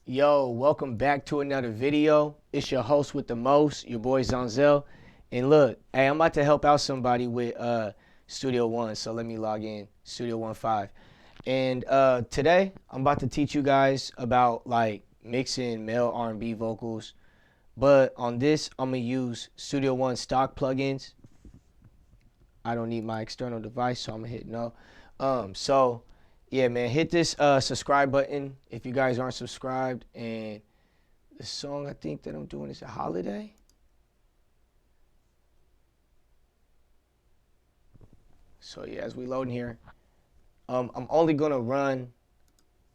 Yo, welcome back to another video. It's your host with the most, your boy Zonzel. And look, hey, I'm about to help out somebody with Studio One. So let me log in, Studio One 5. And today I'm about to teach you guys about like mixing male R&B vocals. But on this, I'm gonna use Studio One stock plugins. I don't need my external device, so I'm gonna hit no. So yeah, man, hit this subscribe button if you guys aren't subscribed. And the song I think that I'm doing is a holiday. So yeah, as we loading here, I'm only gonna run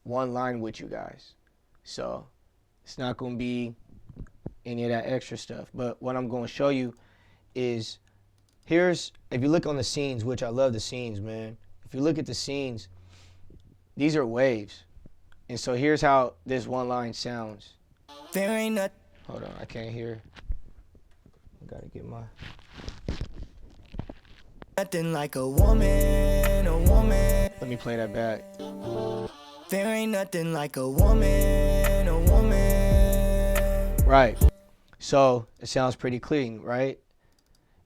one line with you guys, so it's not gonna be any of that extra stuff. But what I'm gonna show you is if you look on the scenes, which I love the scenes, man. If you look at the scenes, these are waves. And so here's how this one line sounds. There ain't nothing. Hold on, I can't hear. I gotta get my. Nothing like a woman, a woman. Let me play that back. There ain't nothing like a woman, a woman. Right. So it sounds pretty clean, right?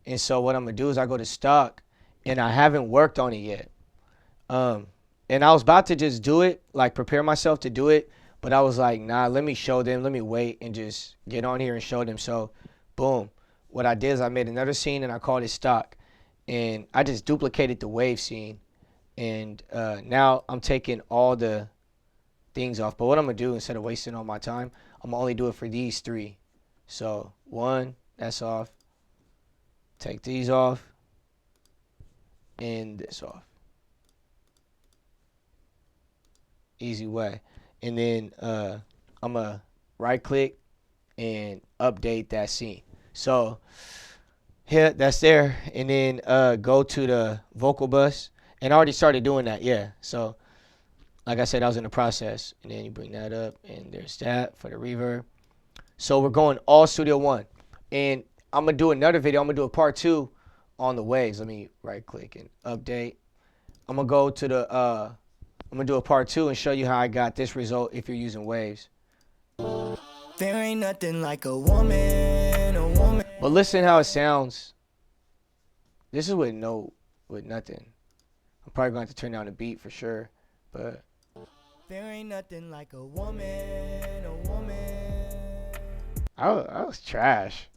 And so what I'm gonna do is I go to stock, and I haven't worked on it yet. And I was about to just do it, like prepare myself to do it, but I was like, nah, let me show them, let me wait and just get on here and show them. So boom, what I did is I made another scene and I called it stock, and I just duplicated the wave scene. And now I'm taking all the things off. But what I'm gonna do, instead of wasting all my time, I'm gonna only do it for these three. So one, that's off. Take these off and this off. Easy way. And then I'm gonna right click and update that scene. So here, that's there. And then go to the vocal bus, and I already started doing that. Yeah, so like I said, I was in the process. And then you bring that up, and there's that for the reverb. So we're going all Studio One, and I'm gonna do another video. I'm gonna do a part 2 on the waves. Let me right click and update. I'm gonna go to the I'm gonna do a part 2 and show you how I got this result if you're using waves. There ain't nothing like a woman, a woman. But listen how it sounds. This is with nothing. I'm probably going to have to turn down the beat for sure, but there ain't nothing like a woman, a woman. I was trash.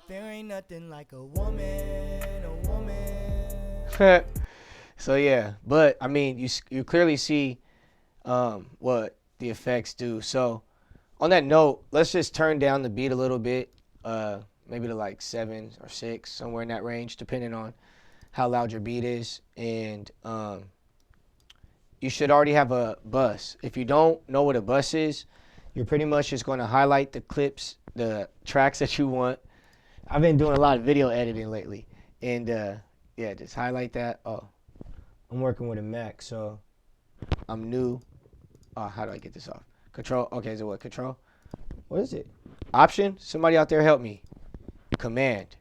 There ain't nothing like a woman, a woman. So yeah, but I mean, you clearly see what the effects do. So on that note, let's just turn down the beat a little bit, maybe to like 7 or 6, somewhere in that range, depending on how loud your beat is. And you should already have a bus. If you don't know what a bus is, you're pretty much just going to highlight the clips, the tracks that you want. I've been doing a lot of video editing lately, and yeah, just highlight that. Oh, I'm working with a Mac, so I'm new. How do I get this off? Control. Okay, is it what? Control? What is it? Option? Somebody out there help me. Command.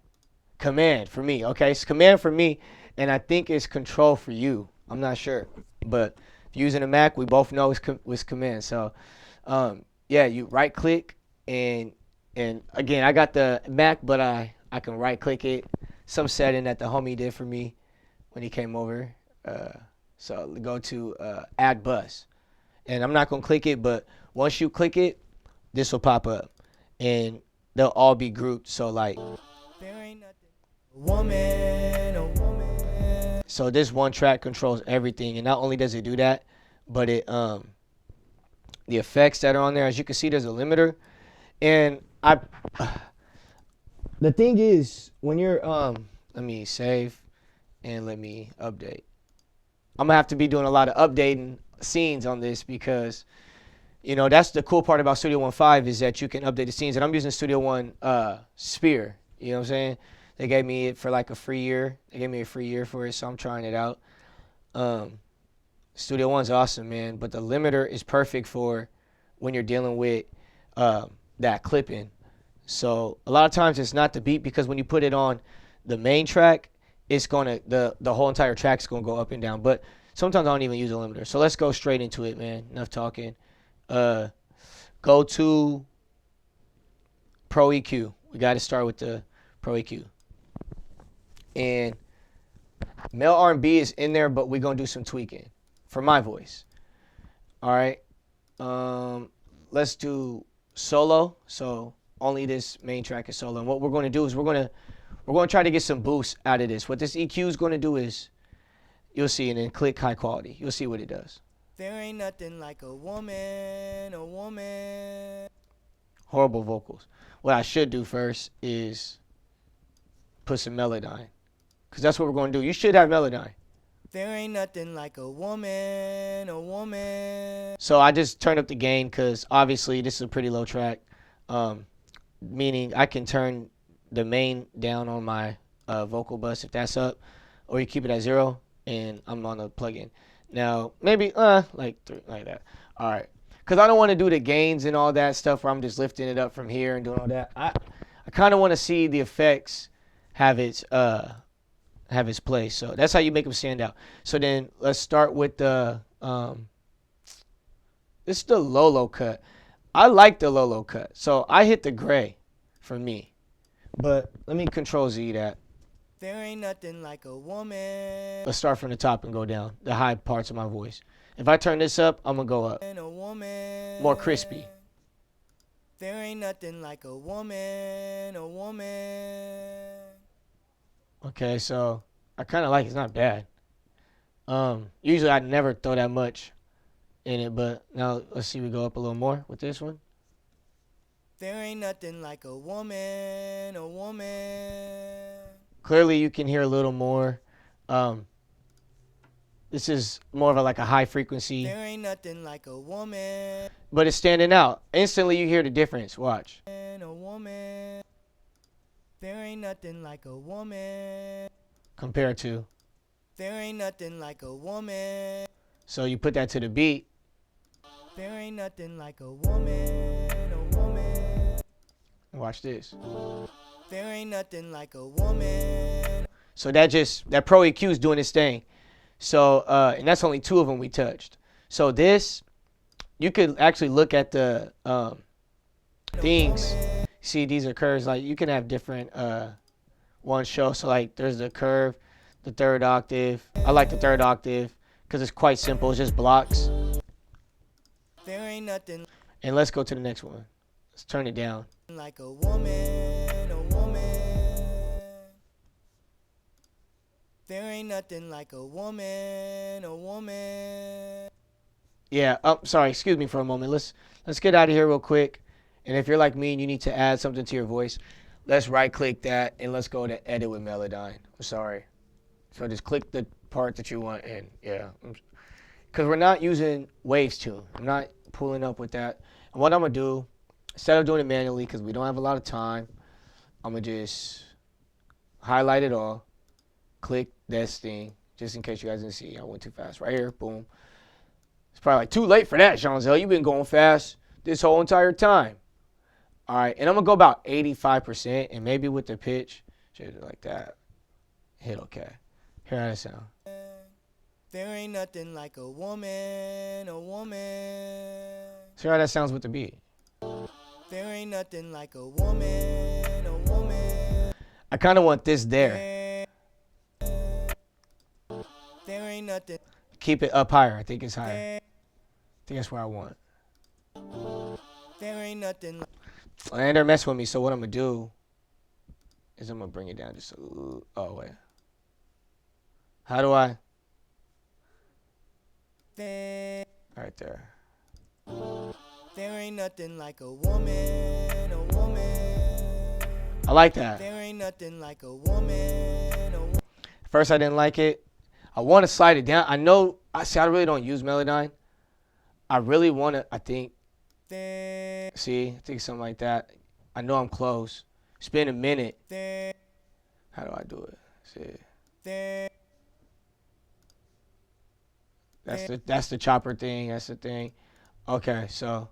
Command for me. Okay, it's command for me, and I think it's control for you. I'm not sure, but if you're using a Mac, we both know it's command. So, yeah, you right click, and again, I got the Mac, but I can right click it. Some setting that the homie did for me when he came over. So go to add bus, and I'm not gonna click it, but once you click it, this will pop up, and they'll all be grouped. So like, there ain't nothing. Woman, a woman. So this one track controls everything, and not only does it do that, but it the effects that are on there, as you can see, there's a limiter, and the thing is, when you're let me save and let me update. I'm gonna have to be doing a lot of updating scenes on this, because you know that's the cool part about Studio One 5 is that you can update the scenes. And I'm using Studio One Sphere. You know what I'm saying? They gave me it for like a free year. They gave me a free year for it, so I'm trying it out. Studio One's awesome, man. But the limiter is perfect for when you're dealing with that clipping. So a lot of times it's not the beat, because when you put it on the main track, it's gonna the whole entire track's gonna go up and down. But sometimes I don't even use a limiter. So let's go straight into it, man. Enough talking. go to Pro EQ. We got to start with the Pro EQ. And male R&B is in there, but we're going to do some tweaking for my voice. All right. Let's do solo. So only this main track is solo. And what we're going to do is we're going to try to get some boost out of this. What this EQ is going to do is, you'll see, and then click high quality. You'll see what it does. There ain't nothing like a woman, a woman. Horrible vocals. What I should do first is put some Melodyne, because that's what we're going to do. You should have Melodyne. There ain't nothing like a woman, a woman. So I just turned up the gain because obviously this is a pretty low track, meaning I can turn the main down on my vocal bus if that's up, or you keep it at 0 and I'm on the plugin. Now maybe like 3, like that. All right, because I don't want to do the gains and all that stuff where I'm just lifting it up from here and doing all that. I kind of want to see the effects have its place. So that's how you make them stand out. So then let's start with the this is the low cut. I like the low cut. So I hit the gray for me. But let me Control Z that. There ain't nothing like a woman. Let's start from the top and go down, the high parts of my voice. If I turn this up, I'm gonna go up. More crispy. There ain't nothing like a woman, a woman. Okay, so I kind of like it. It's not bad. Usually I never throw that much in it, but now let's see, we go up a little more with this one. There ain't nothing like a woman, a woman. Clearly you can hear a little more. This is more of like a high frequency. There ain't nothing like a woman. But it's standing out. Instantly you hear the difference. Watch. A woman. There ain't nothing like a woman. Compared to. There ain't nothing like a woman. So you put that to the beat. There ain't nothing like a woman, a woman. Watch this. There ain't nothing like a woman. So that Pro EQ is doing its thing. So, and that's only 2 of them we touched. So this, you could actually look at the things. See, these are curves. Like you can have different ones show. So like there's the curve, the 3rd octave. I like the 3rd octave because it's quite simple. It's just blocks. There ain't nothing. And let's go to the next one. Let's turn it down. Like a woman, a woman. There ain't nothing like a woman, a woman. Yeah, sorry, excuse me for a moment. Let's get out of here real quick. And if you're like me and you need to add something to your voice, let's right click that and let's go to edit with Melodyne. I'm sorry. So just click the part that you want and yeah. Because we're not using Waves tune. I'm not pulling up with that. And what I'm going to do, instead of doing it manually because we don't have a lot of time, I'm going to just highlight it all. Click this thing, just in case you guys didn't see. I went too fast. Right here, boom. It's probably like too late for that, Jean-Zel. You've been going fast this whole entire time. All right, and I'm going to go about 85%, and maybe with the pitch, just like that. Hit okay. Hear how that sound. There ain't nothing like a woman, a woman. See how that sounds with the beat. There ain't nothing like a woman, a woman. I kind of want this there. There ain't nothing. Keep it up higher. I think it's higher. I think that's where I want. There ain't nothing. And they're messing with me, so what I'm going to do is I'm going to bring it down just a little. Oh, wait. How do I? Right there. There ain't nothing like a woman, a woman. I like that. There ain't nothing like a woman, a woman. First I didn't like it. I want to slide it down. I know, I really don't use Melodyne. I really want to, I think. See, I think something like that. I know I'm close. It's been a minute. How do I do it? See. That's the chopper thing. That's the thing. Okay, so.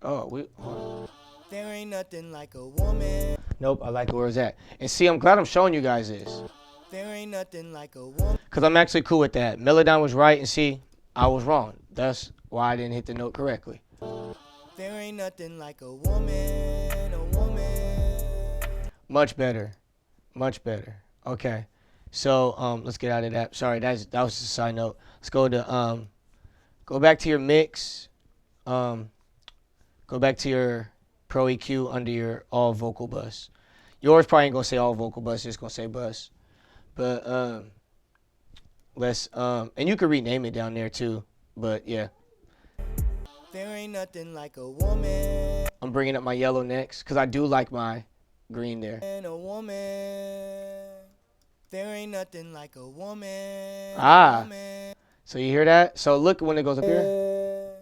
Oh, there ain't nothing like a woman. Nope, I like where it's at. And see, I'm glad I'm showing you guys this. There ain't nothing like a woman. Because I'm actually cool with that. Melodyne was right, and see, I was wrong. That's why I didn't hit the note correctly. There ain't nothing like a woman, a woman. Much better. Much better. Okay. So let's get out of that. Sorry, that was just a side note. Let's go to go back to your mix. Go back to your Pro EQ under your all vocal bus. Yours probably ain't gonna say all vocal bus, it's gonna say bus. But let's and you can rename it down there too. But yeah. There ain't nothing like a woman. I'm bringing up my yellow next because I do like my green there. And a woman. There ain't nothing like a woman. Ah. Woman. So you hear that? So look when it goes up here.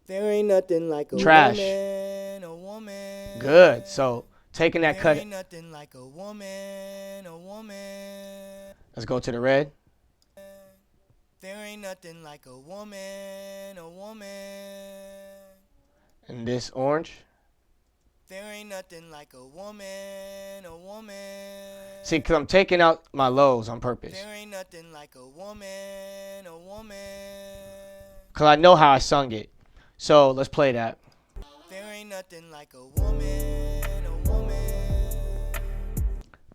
There ain't nothing like a Trash. woman. A woman. Good. So taking that cut. There ain't nothing like a woman. A woman. Let's go to the red. There ain't nothing like a woman. A woman. And this orange. There ain't nothing like a woman, a woman. See, because I'm taking out my lows on purpose. There ain't nothing like a woman, a woman. Because I know how I sung it. So let's play that. There ain't nothing like a woman, a woman.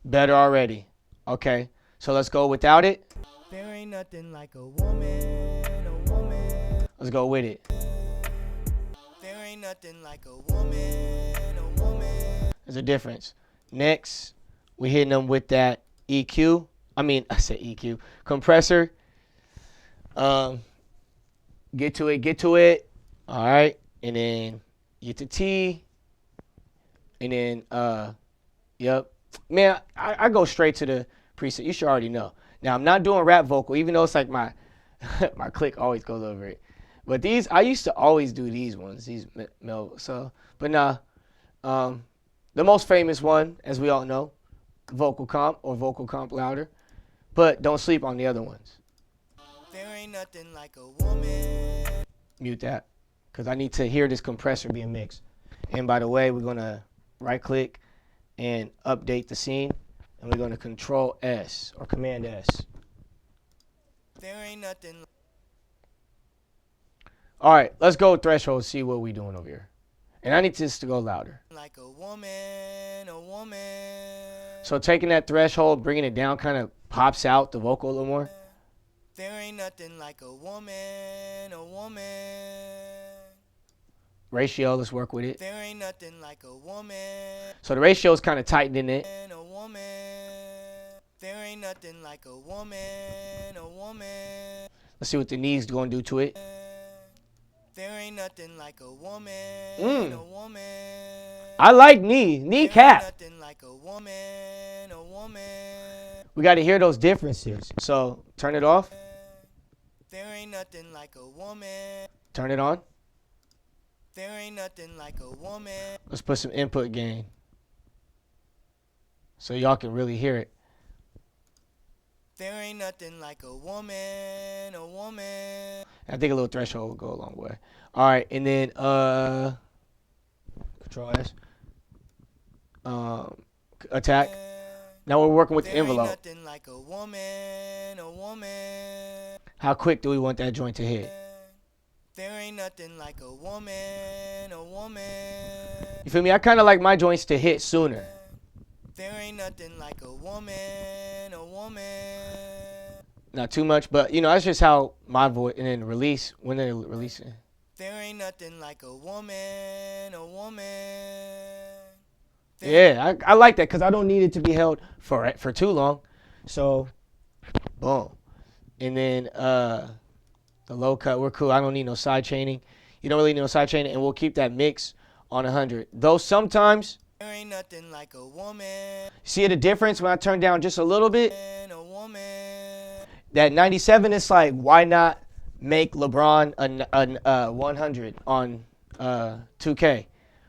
Better already. Okay. So let's go without it. There ain't nothing like a woman, a woman. Let's go with it. There ain't nothing like a woman, a woman. There's a difference. Next, we hitting them with that EQ. I said EQ. Compressor. Get to it. All right. And then get to T. And then, yep. Man, I go straight to the preset. You should already know. Now, I'm not doing rap vocal, even though it's like my my click always goes over it. But these, I used to always do these ones, these but nah. The most famous one, as we all know, vocal comp or vocal comp louder. But don't sleep on the other ones. There ain't nothing like a woman. Mute that, because I need to hear this compressor being mixed. And by the way, we're going to right click and update the scene. And we're going to Control S or Command S. There ain't nothing. All right, let's go threshold, see what we're doing over here. And I need this to go louder. Like a woman, a woman. So taking that threshold, bringing it down kind of pops out the vocal a little more. There ain't nothing like a woman, a woman. Ratio, let's work with it. There ain't nothing like a woman. So the ratio is kind of tightening it. A woman. There ain't nothing like a woman, a woman. Let's see what the knees going to do to it. There ain't nothing like a woman, a woman. I like kneecap. Nothing like a woman, a woman. We got to hear those differences. So turn it off. There ain't nothing like a woman. Turn it on. There ain't nothing like a woman. Let's put some input gain so y'all can really hear it. There ain't nothing like a woman, a woman. I think a little threshold will go a long way. All right, and then Control S. Attack. Now we're working with the envelope. There ain't nothing like a woman, a woman. How quick do we want that joint to hit? There ain't nothing like a woman, a woman. You feel me? I kind of like my joints to hit sooner. There ain't nothing like a woman, a woman. Not too much, but you know, that's just how my voice, and then release, when they're releasing. There ain't nothing like a woman, a woman. Yeah, I like that because I don't need it to be held for too long. So, boom. And then the low cut, we're cool. I don't need no side chaining. You don't really need no side chaining, and we'll keep that mix on 100. Though sometimes, there ain't nothing like a woman. See the difference when I turn down just a little bit? A woman. That 97, it's like, why not make LeBron a 100 on 2K?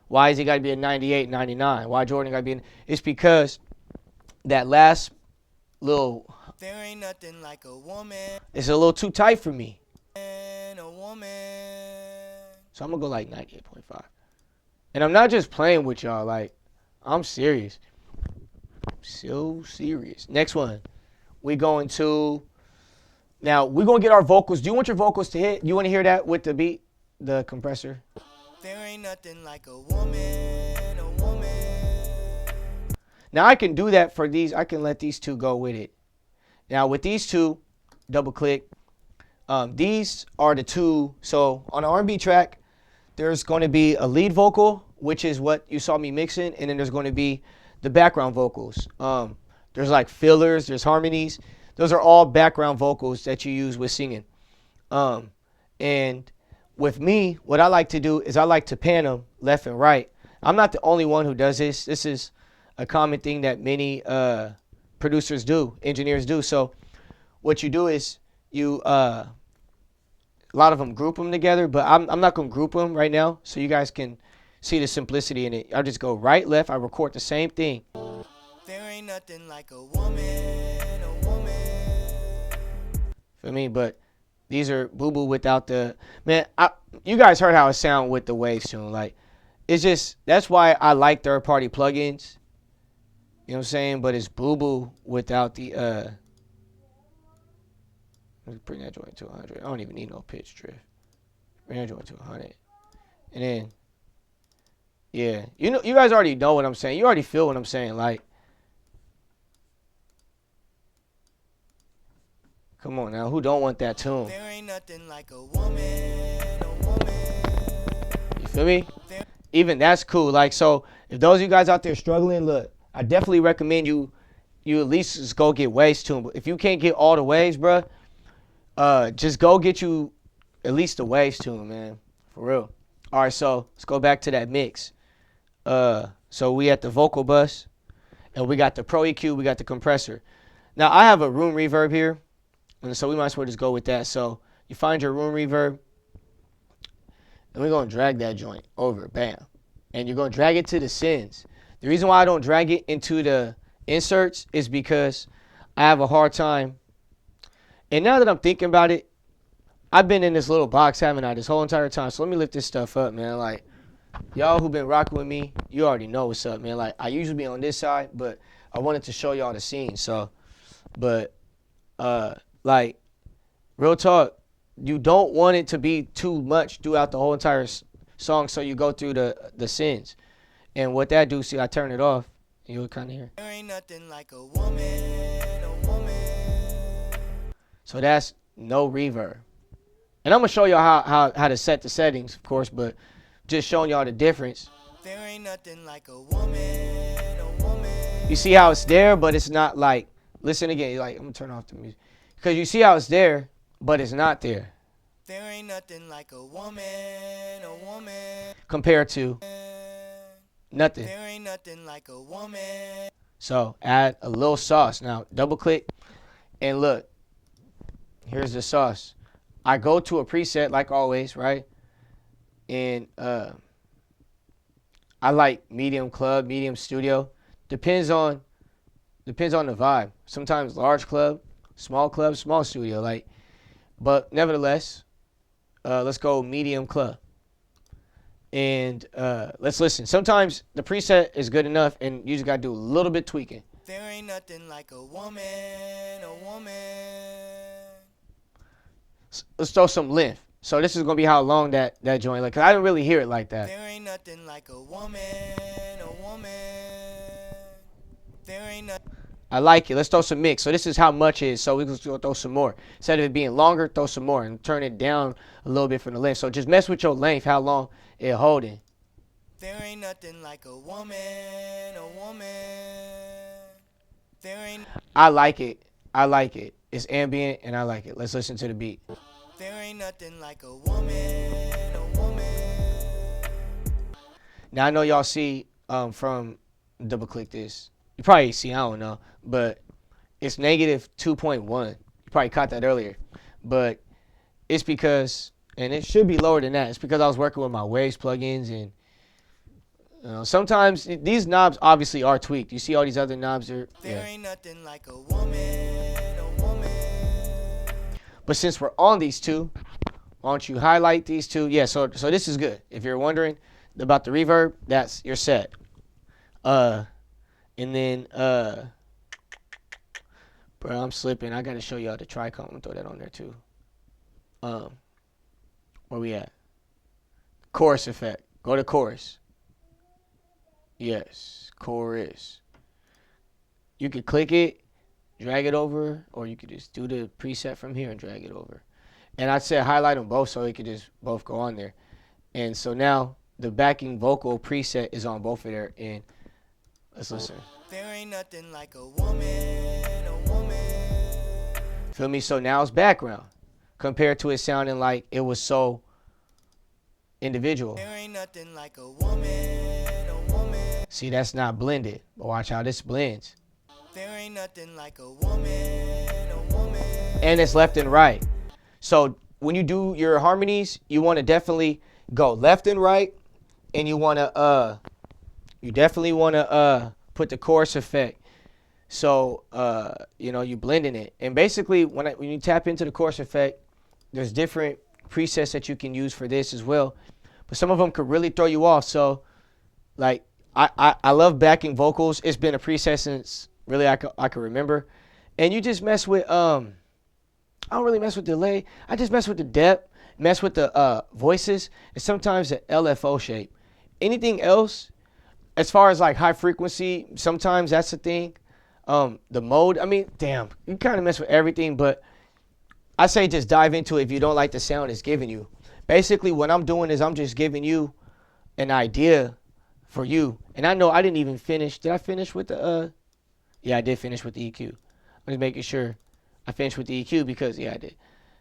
Why is he got to be a 98, 99? Why Jordan got to be in? It's because that last little, there ain't nothing like a woman. It's a little too tight for me. A woman. So I'm going to go like 98.5. And I'm not just playing with y'all. Like, I'm serious. So serious. Next one. We going to, now we're going to get our vocals. Do you want your vocals to hit? You want to hear that with the beat? the compressor. There ain't nothing like a woman, a woman. Now I can do that for these. I can let these two go with it. Now with these two, double click. These are the two. So on an R&B track, there's going to be a lead vocal, which is what you saw me mixing, and then there's going to be the background vocals. There's like fillers, there's harmonies. Those are all background vocals that you use with singing. Um, and with me, what I like to do is I like to pan them left and right. I'm not the only one who does this. This is a common thing that many producers do, engineers do. So what you do is you a lot of them group them together, but I'm not gonna group them right now, so you guys can see the simplicity in it. I'll just go right, left. I record the same thing. There ain't nothing like a woman, a woman. For me, but these are boo boo without the man. You guys heard how it sound with the waves tune. Like it's just that's why I like third party plugins. You know what I'm saying? But it's boo boo without the Let's bring that joint to 100. I don't even need no pitch drift. Bring that joint to 100, and then yeah, you guys already know what I'm saying. You already feel what I'm saying. Like, come on now, who don't want that tune? There ain't nothing like a woman, a woman. You feel me? Even that's cool. Like, so if those of you guys out there struggling, look, I definitely recommend you at least just go get waves tuned. But if you can't get all the waves, bruh, just go get you at least the waves tuned, man. For real. All right, so let's go back to that mix. So we at the vocal bus, and we got the Pro EQ, we got the compressor. Now I have a room reverb here, and so we might as well just go with that. So you find your room reverb, and we're gonna drag that joint over, bam, and you're gonna drag it to the sends. The reason why I don't drag it into the inserts is because I have a hard time. And now that I'm thinking about it, I've been in this little box, haven't I, this whole entire time. So let me lift this stuff up, man. Like, y'all who been rocking with me, you already know what's up, man. Like, I usually be on this side, but I wanted to show y'all the scene. So, but, like, real talk, you don't want it to be too much throughout the whole entire song, so you go through the sins. And what that do, see, I turn it off, and you'll kind of hear. There ain't nothing like a woman, a woman. So that's no reverb. And I'm going to show y'all how to set the settings, of course, but just showing y'all the difference. There ain't nothing like a woman, a woman. You see how it's there, but it's not like, listen again, like, I'm going to turn off the music. Because you see how it's there, but it's not there. There ain't nothing like a woman, a woman. Compared to nothing. There ain't nothing like a woman. So add a little sauce. Now double click and look. Here's the sauce. I go to a preset like always, right? And I like medium club, medium studio. Depends on the vibe. Sometimes large club, small studio. Like, but nevertheless, let's go medium club. And let's listen. Sometimes the preset is good enough, and you just gotta do a little bit tweaking. There ain't nothing like a woman, a woman. Let's throw some length. So this is gonna be how long that joint. Like, 'cause I didn't really hear it like that. There ain't nothing like a woman, a woman. There ain't nothing. I like it. Let's throw some mix. So this is how much it is. So we can throw some more. Instead of it being longer, throw some more and turn it down a little bit from the length. So just mess with your length, how long it holding. There ain't nothing like a woman, a woman. There ain't. I like it. I like it. It's ambient and I like it. Let's listen to the beat. There ain't nothing like a woman, a woman. Now I know y'all see from double click this. You probably see, I don't know, but it's negative 2.1. You probably caught that earlier. But it's because, and it should be lower than that. It's because I was working with my Waves plugins, and sometimes these knobs obviously are tweaked. You see all these other knobs There yeah. ain't nothing like a woman, a woman. But since we're on these two, why don't you highlight these two? Yeah, so this is good. If you're wondering about the reverb, that's your set. And then, bro, I'm slipping. I gotta show y'all the tricone. I'm gonna throw that on there too. Where we at? Chorus effect. Go to chorus. Yes, chorus. You could click it, drag it over, or you could just do the preset from here and drag it over. And I said highlight them both so they could just both go on there. And so now the backing vocal preset is on both of there. And let's listen. There ain't nothing like a woman, a woman. Feel me? So now it's background compared to it sounding like it was so individual. There ain't nothing like a woman, a woman. See, that's not blended. But watch how this blends. There ain't nothing like a woman, a woman. And it's left and right. So when you do your harmonies, you want to definitely go left and right, and you definitely want to put the chorus effect. So you blending it. And basically when you tap into the chorus effect, there's different presets that you can use for this as well. But some of them could really throw you off. So like I love backing vocals. It's been a preset since really I can remember. And you just mess with I don't really mess with delay. I just mess with the depth, mess with the voices, and sometimes the LFO shape. Anything else, as far as like high frequency, sometimes that's the thing. The mode, I mean, damn, you kind of mess with everything, but I say just dive into it if you don't like the sound it's giving you. Basically, what I'm doing is I'm just giving you an idea for you. And I know I didn't even finish. Did I finish with the, yeah, I did finish with the EQ. I'm just making sure I finished with the EQ because, yeah, I did.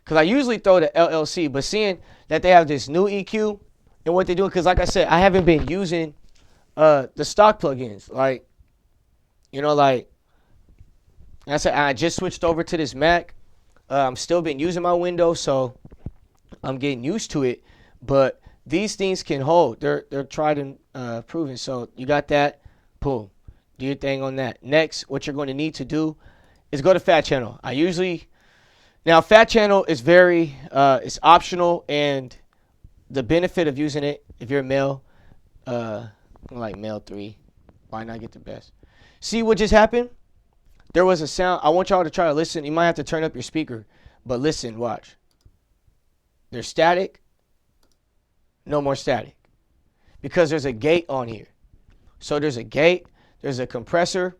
Because I usually throw the LLC, but seeing that they have this new EQ and what they're doing, because like I said, I haven't been using the stock plugins. Like, like I said, I just switched over to this Mac. I'm still been using my Windows, so I'm getting used to it. But these things can hold. They're tried and proven. So you got that. Boom. Do your thing on that. Next, what you're going to need to do is go to Fat Channel. Now Fat Channel is it's optional, and the benefit of using it, if you're a male, like male 3, why not get the best? See what just happened? There was a sound. I want y'all to try to listen. You might have to turn up your speaker, but listen, watch. There's static. No more static. Because there's a gate on here. So there's a gate, there's a compressor,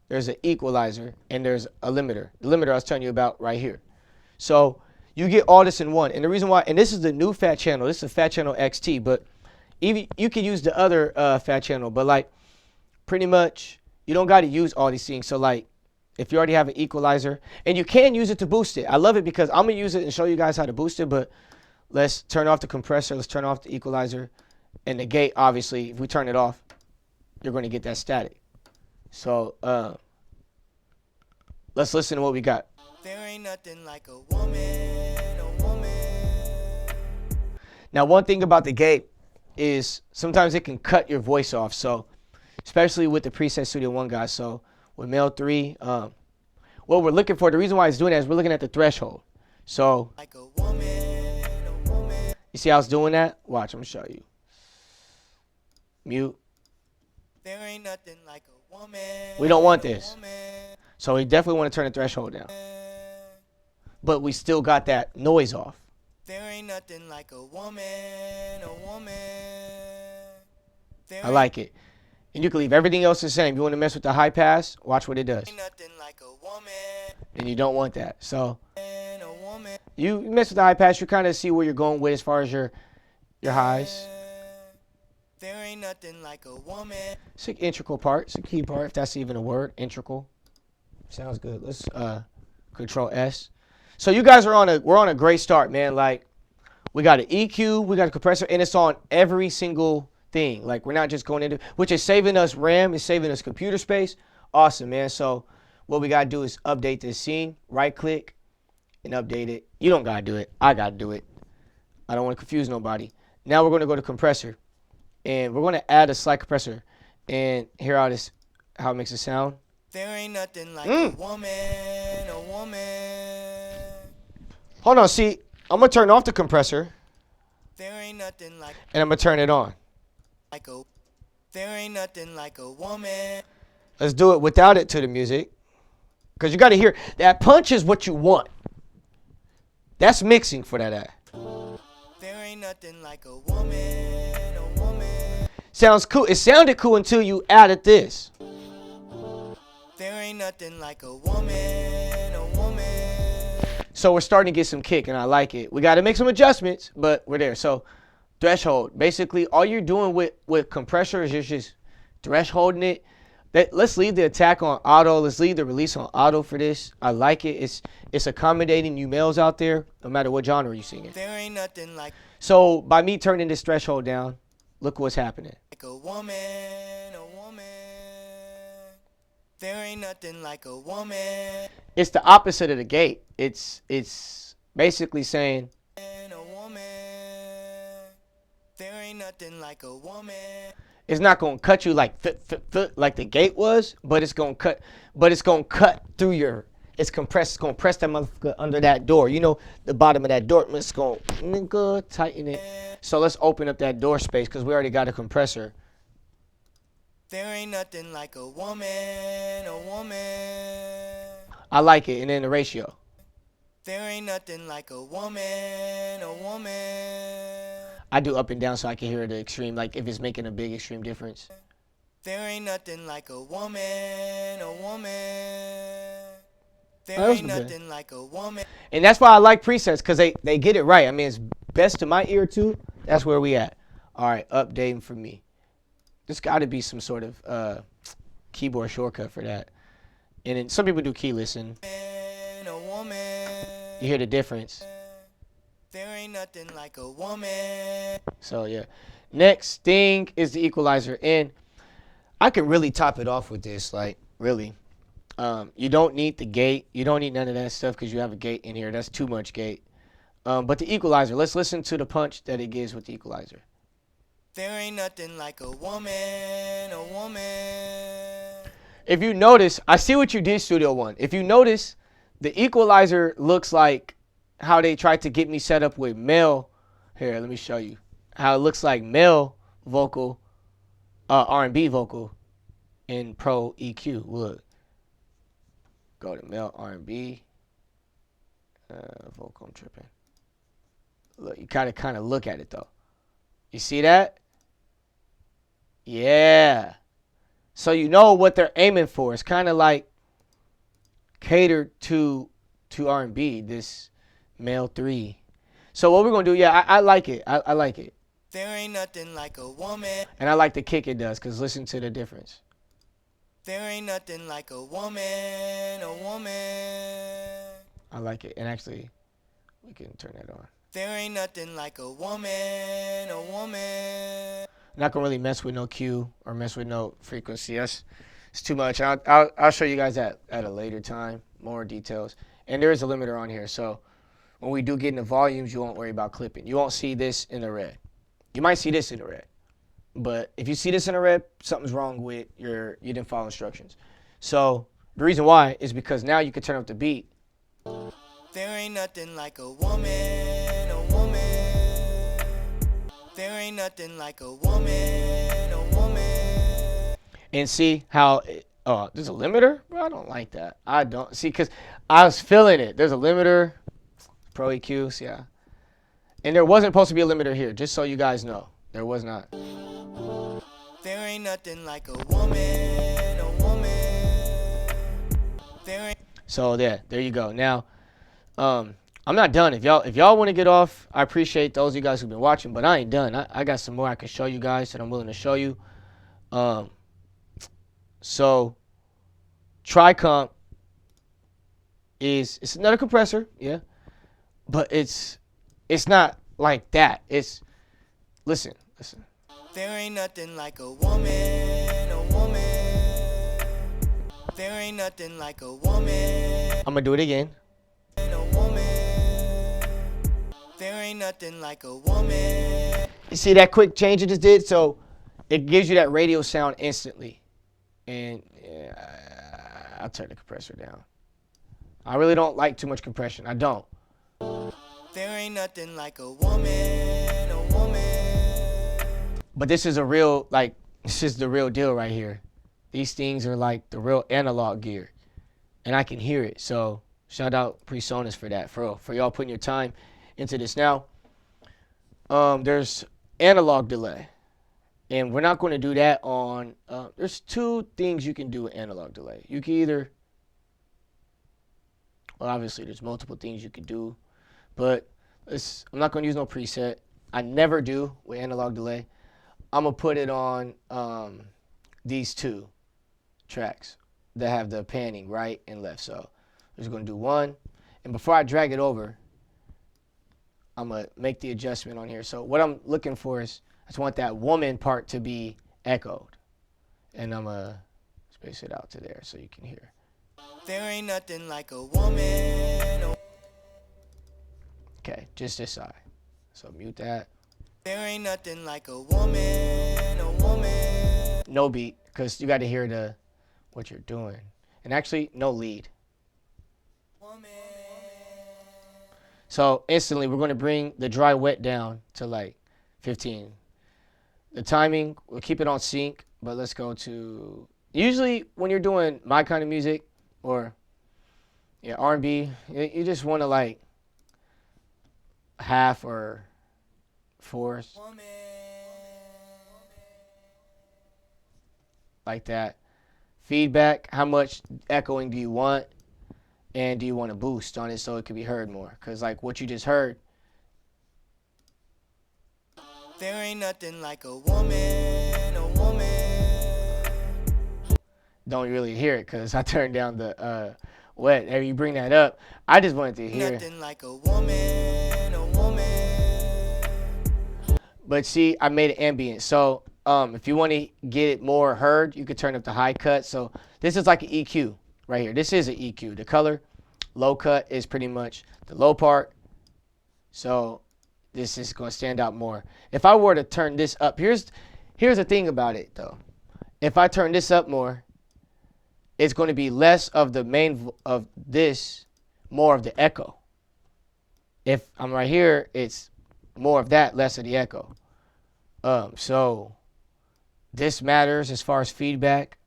there's an equalizer, and there's a limiter. The limiter I was telling you about right here. So you get all this in one. And the reason why, and this is the new Fat Channel. This is a Fat Channel XT, but even you can use the other Fat Channel, but like pretty much you don't got to use all these things. So like if you already have an equalizer, and you can use it to boost it. I love it because I'm going to use it and show you guys how to boost it, but let's turn off the compressor. Let's turn off the equalizer. And the gate, obviously, if we turn it off, you're going to get that static. So let's listen to what we got. There ain't nothing like a woman, a woman. Now, one thing about the gate is sometimes it can cut your voice off. So especially with the preset Studio One guys. So with Male 3, what we're looking for, the reason why it's doing that is we're looking at the threshold. So like a woman, a woman. You see how it's doing that? Watch, I'm going to show you. Mute. There ain't nothing like a woman. We don't want this. So we definitely want to turn the threshold down. But we still got that noise off. There ain't nothing like a woman, a woman. I like it. And you can leave everything else the same. You want to mess with the high pass? Watch what it does. Ain't nothing like a woman. And you don't want that. So A woman. you mess with the high pass, you kind of see where you're going with as far as your highs. There ain't nothing like a woman. It's an integral part. It's a key part, if that's even a word. Integral. Sounds good. Let's Control S. So you guys are we're on a great start, man. Like we got an EQ, we got a compressor, and it's on every single thing. Like we're not just going into, which is saving us RAM, is saving us computer space. Awesome, man. So what we gotta do is update this scene. Right click and update it. You don't gotta do it. I gotta do it. I don't want to confuse nobody. Now we're gonna go to compressor, and we're gonna add a slight compressor, and hear how it makes it sound. There ain't nothing like a woman, a woman. Hold on, see, I'm gonna turn off the compressor. There ain't nothing like And I'm gonna turn it on. There ain't nothing like a woman. Let's do it without it to the music. Because you gotta hear, that punch is what you want. That's mixing for that ad. There ain't ain't nothing like a woman, a woman. Sounds cool. It sounded cool until you added this. There ain't nothing like a woman, a woman. So we're starting to get some kick, and I like it. We got to make some adjustments, but we're there. So threshold. Basically, all you're doing with compressor is you're just thresholding it. Let's leave the attack on auto. Let's leave the release on auto for this. I like it. It's accommodating you males out there, no matter what genre you're singing. There ain't nothing like So by me turning this threshold down, look what's happening. a woman, a woman. There ain't nothing like a woman. It's the opposite of the gate. It's basically saying A woman. There ain't nothing like a woman. it's not gonna cut you like like the gate was, but it's gonna cut through your. It's compressed. It's gonna press that motherfucker under that door. You know the bottom of that door. It's gonna tighten it. So let's open up that door space because we already got a compressor. There ain't nothing like a woman, a woman. I like it, and then the ratio. There ain't nothing like a woman, a woman. I do up and down so I can hear the extreme, like if it's making a big extreme difference. There ain't nothing like a woman, a woman. There That was ain't good. nothing like a woman. And that's why I like presets, because they get it right. I mean, it's best to my ear too. That's where we at. All right, updating for me. There's got to be some sort of keyboard shortcut for that. And then some people do key listen. A woman. You hear the difference. There ain't nothing like a woman. So yeah. Next thing is the equalizer. And I can really top it off with this, like really. You don't need the gate. You don't need none of that stuff because you have a gate in here. That's too much gate. But the equalizer, let's listen to the punch that it gives with the equalizer. There ain't nothing like a woman, a woman. If you notice, I see what you did, Studio One. If you notice, the equalizer looks like how they tried to get me set up with male. Here, let me show you. How it looks like male vocal, R&B vocal in Pro EQ. Look. Go to male R&B. Vocal, I'm tripping. Look, you kind of look at it though. You see that? Yeah. So you know what they're aiming for. It's kind of like catered to R&B, this male 3. So what we're going to do, yeah, I like it. I like it. There ain't nothing like a woman. And I like the kick it does, because listen to the difference. There ain't nothing like a woman, a woman. I like it. And actually, we can turn that on. There ain't nothing like a woman, a woman. Not gonna really mess with no Q or mess with no frequency. It's too much. I'll show you guys that at a later time, more details. And there is a limiter on here, so when we do get into volumes, you won't worry about clipping. You won't see this in the red. You might see this in the red, but if you see this in the red, something's wrong with you didn't follow instructions. So the reason why is because now you can turn up the beat. There ain't nothing like a woman, a woman. There ain't nothing like a woman, a woman. And see how, there's a limiter? Bro, I don't like that. I don't, see, because I was feeling it. There's a limiter, Pro EQs, yeah. And there wasn't supposed to be a limiter here, just so you guys know. There was not. There ain't nothing like a woman, a woman. There ain't. So there you go. Now, I'm not done. If y'all want to get off, I appreciate those of you guys who've been watching, but I ain't done. I got some more I can show you guys that I'm willing to show you. So Tricomp it's another compressor, yeah, but it's not like that. It's listen. There ain't nothing like a woman, a woman. There ain't nothing like a woman. I'm gonna do it again. A woman. There ain't nothing like a woman. You see that quick change it just did? So it gives you that radio sound instantly. And yeah, I'll turn the compressor down. I really don't like too much compression. I don't. There ain't nothing like a woman, a woman. But this is a real, like, this is the real deal right here. These things are like the real analog gear. And I can hear it. So shout out PreSonus for that, for y'all putting your time into this. Now, There's analog delay, and we're not going to do that on. There's two things you can do with analog delay. You can either, well, obviously there's multiple things you can do, but I'm not going to use no preset. I never do with analog delay. I'm gonna put it on these two tracks that have the panning right and left. So I'm just gonna do one, and before I drag it over, I'm gonna make the adjustment on here. So what I'm looking for is I just want that woman part to be echoed, and I'm gonna space it out to there so you can hear. There ain't nothing like a woman. Okay, just this side. So mute that. There ain't nothing like a woman, a woman. No beat, because you got to hear the what you're doing, and actually no lead. Woman. So instantly we're going to bring the dry wet down to like 15. The timing, we'll keep it on sync, but let's go to, usually when you're doing my kind of music or yeah, R&B, you just want to like half or fourths, Woman. like that. Feedback, how much echoing do you want? And do you want to boost on it so it can be heard more? Because like what you just heard, There ain't nothing like a woman, a woman. don't really hear it because I turned down the wet. And you bring that up, I just wanted to hear. Nothing like a woman, a woman. But see, I made it ambient. So if you want to get it more heard, you could turn up the high cut. So this is like an EQ right here. This is an EQ. The color low cut is pretty much the low part. So this is going to stand out more. If I were to turn this up, here's the thing about it though. If I turn this up more, it's going to be less of the main of this, more of the echo. If I'm right here, it's more of that, less of the echo. So this matters as far as feedback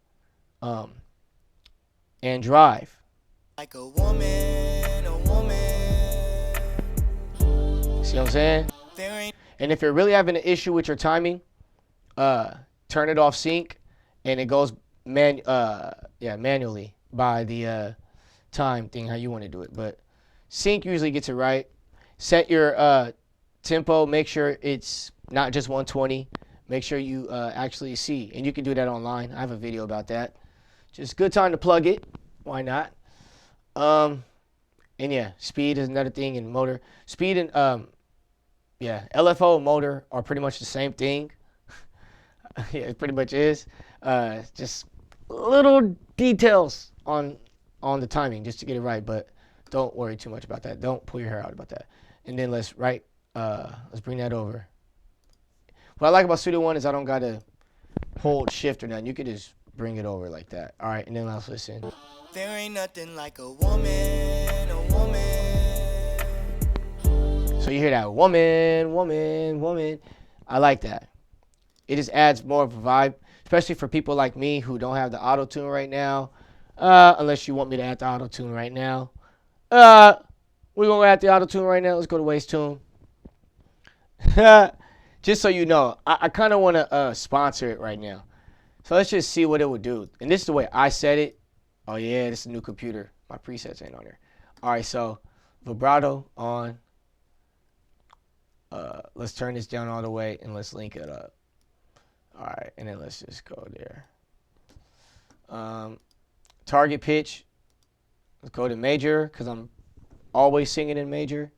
and drive. Like a woman, a woman. See what I'm saying? There ain't And if you're really having an issue with your timing, turn it off sync, and it goes manually by the time thing how you want to do it. But sync usually gets it right. Set your tempo. Make sure it's not just 120. Make sure you actually see, and you can do that online. I have a video about that. Just good time to plug it. Why not? And yeah, speed is another thing, and motor speed and LFO and motor are pretty much the same thing. Yeah, it pretty much is. Just little details on the timing just to get it right, but don't worry too much about that. Don't pull your hair out about that. And then let's bring that over. What I like about Studio One is I don't gotta hold shift or nothing. You can just bring it over like that. All right, and then let's listen. There ain't nothing like a woman, a woman. So you hear that woman, woman, woman. I like that. It just adds more of a vibe, especially for people like me who don't have the auto tune right now. Unless you want me to add the auto tune right now. We're gonna add the auto tune right now. Let's go to waste tune. Just so you know, I kind of want to sponsor it right now. So let's just see what it would do. And this is the way I set it. Oh yeah, this is a new computer. My presets ain't on there. All right, so vibrato on. Let's turn this down all the way and let's link it up. All right, and then let's just go there. Target pitch. Let's go to major because I'm always singing in major.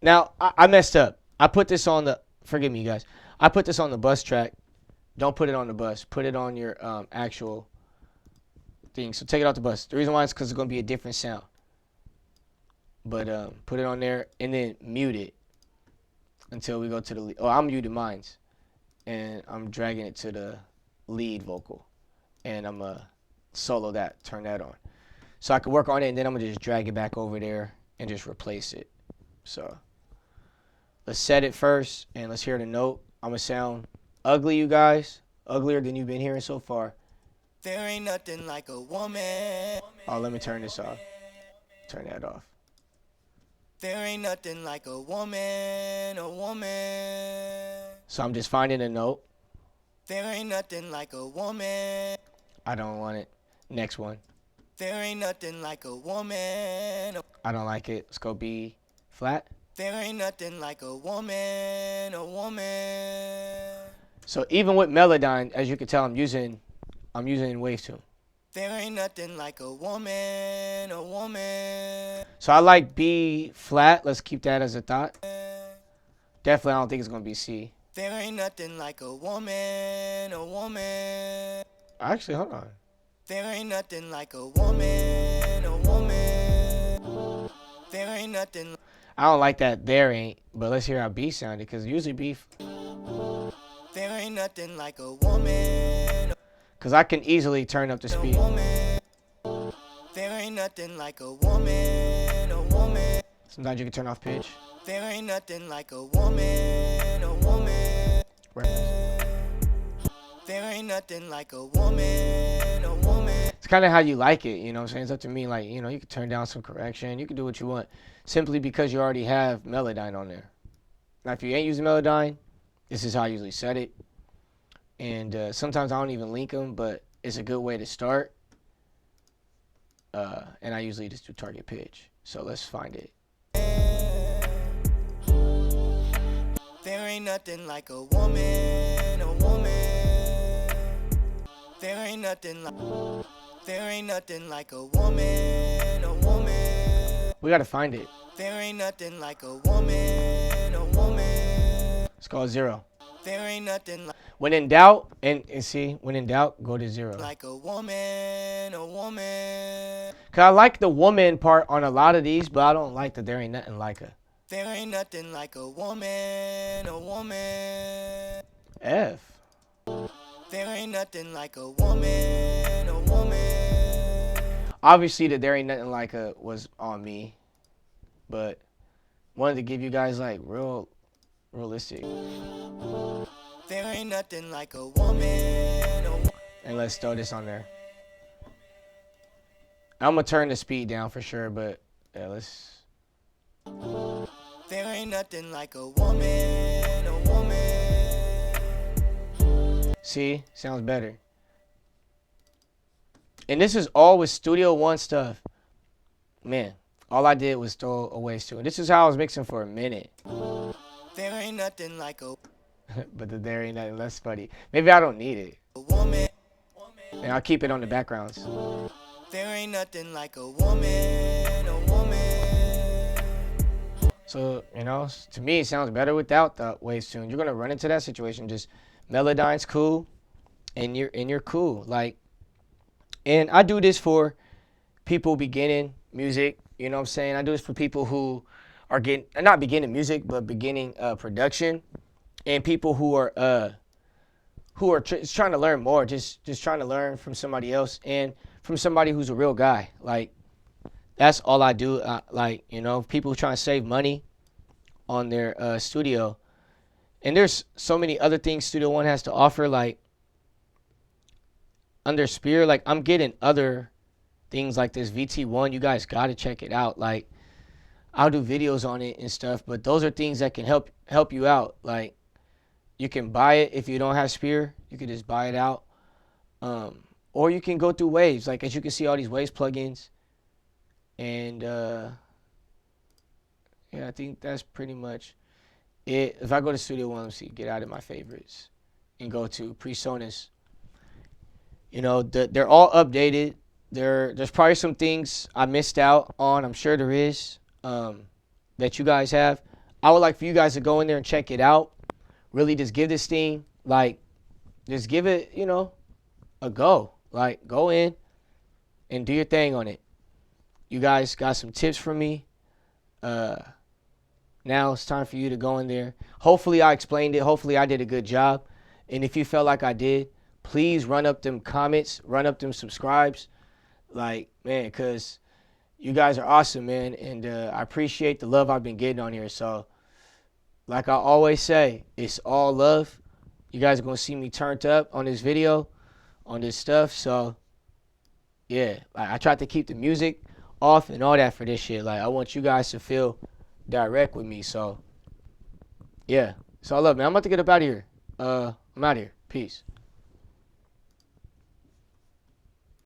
Now, I messed up. I put this on the, forgive me, you guys. I put this on the bus track. Don't put it on the bus. Put it on your actual thing. So take it off the bus. The reason why is because it's going to be a different sound. But put it on there and then mute it until we go to the lead. Oh, I'm muting mines. And I'm dragging it to the lead vocal. And I'm going to solo that, turn that on. So I can work on it and then I'm going to just drag it back over there and just replace it. So let's set it first and let's hear the note. I'm going to sound ugly, you guys. Uglier than you've been hearing so far. There ain't nothing like a woman. Oh, let me turn this off. Turn that off. There ain't nothing like a woman, a woman. So I'm just finding a note. There ain't nothing like a woman. I don't want it. Next one. There ain't nothing like a woman. I don't like it. Let's go B flat. There ain't nothing like a woman, a woman. So even with Melodyne, as you can tell, I'm using wave tune. There ain't nothing like a woman, a woman. So I like B flat. Let's keep that as a thought. Definitely, I don't think it's gonna be C. There ain't nothing like a woman, a woman. Actually, hold on. There ain't nothing like a woman, a woman. There ain't nothing. I don't like that there ain't, but let's hear how B sounded, because usually B. There ain't nothing like a woman. Because I can easily turn up the speed. There ain't nothing like a woman, a woman. Sometimes you can turn off pitch. There ain't nothing like a woman, a woman. There ain't nothing like a woman, a woman. It's kind of how you like it, you know what I'm saying? It's up to me, like, you know, you can turn down some correction. You can do what you want, simply because you already have Melodyne on there. Now, if you ain't using Melodyne, this is how I usually set it. And sometimes I don't even link them, but it's a good way to start. And I usually just do target pitch. So let's find it. There ain't nothing like a woman, a woman. There ain't nothing like a woman, a woman. We gotta find it. There ain't nothing like a woman, a woman. Let's go 0. There ain't nothing like. When in doubt, and see, when in doubt, go to 0. Like a woman, a woman. Cause I like the woman part on a lot of these, but I don't like that there ain't nothing like a. There ain't nothing like a woman, a woman. F. There ain't nothing like a woman, a woman. Obviously, the there ain't nothing like a was on me, but wanted to give you guys like realistic. There ain't nothing like a woman, a woman. And let's throw this on there. I'm gonna turn the speed down for sure, but yeah, let's. There ain't nothing like a woman, a woman. See, sounds better. And this is all with Studio One stuff. Man, all I did was throw a waves tune. This is how I was mixing for a minute. There ain't nothing like a. But the there ain't nothing less funny. Maybe I don't need it. Woman. And I'll keep it on the backgrounds. There ain't nothing like a woman, a woman. So, you know, to me, it sounds better without the waves tune. You're gonna run into that situation. Just Melodyne's cool, and you're cool. Like, and I do this for people beginning music. You know what I'm saying? I do this for people who are not beginning music, but beginning production, and people who are just trying to learn more. Just trying to learn from somebody else and from somebody who's a real guy. Like, that's all I do. Like, you know, people trying to save money on their studio. And there's so many other things Studio One has to offer, like under Spear. Like, I'm getting other things like this VT1. You guys got to check it out. Like, I'll do videos on it and stuff, but those are things that can help you out. Like, you can buy it if you don't have Spear. You can just buy it out. Or you can go through Waves. Like, as you can see, all these Waves plugins. And yeah, I think that's pretty much it. If I go to Studio One, let's see, get out of my favorites and go to PreSonus. You know, they're all updated. There's probably some things I missed out on. I'm sure there is, that you guys have. I would like for you guys to go in there and check it out. Really just give this thing, like, just give it, you know, a go. Like, go in and do your thing on it. You guys got some tips from me. Now it's time for you to go in there. Hopefully I explained it. Hopefully I did a good job. And if you felt like I did, please run up them comments, run up them subscribes. Like, man, because you guys are awesome, man. And I appreciate the love I've been getting on here. So, like I always say, it's all love. You guys are going to see me turned up on this video, on this stuff. So, yeah, I tried to keep the music off and all that for this shit. Like, I want you guys to feel direct with me. So yeah, it's all up, man. I'm about to get up out of here. I'm out of here. Peace.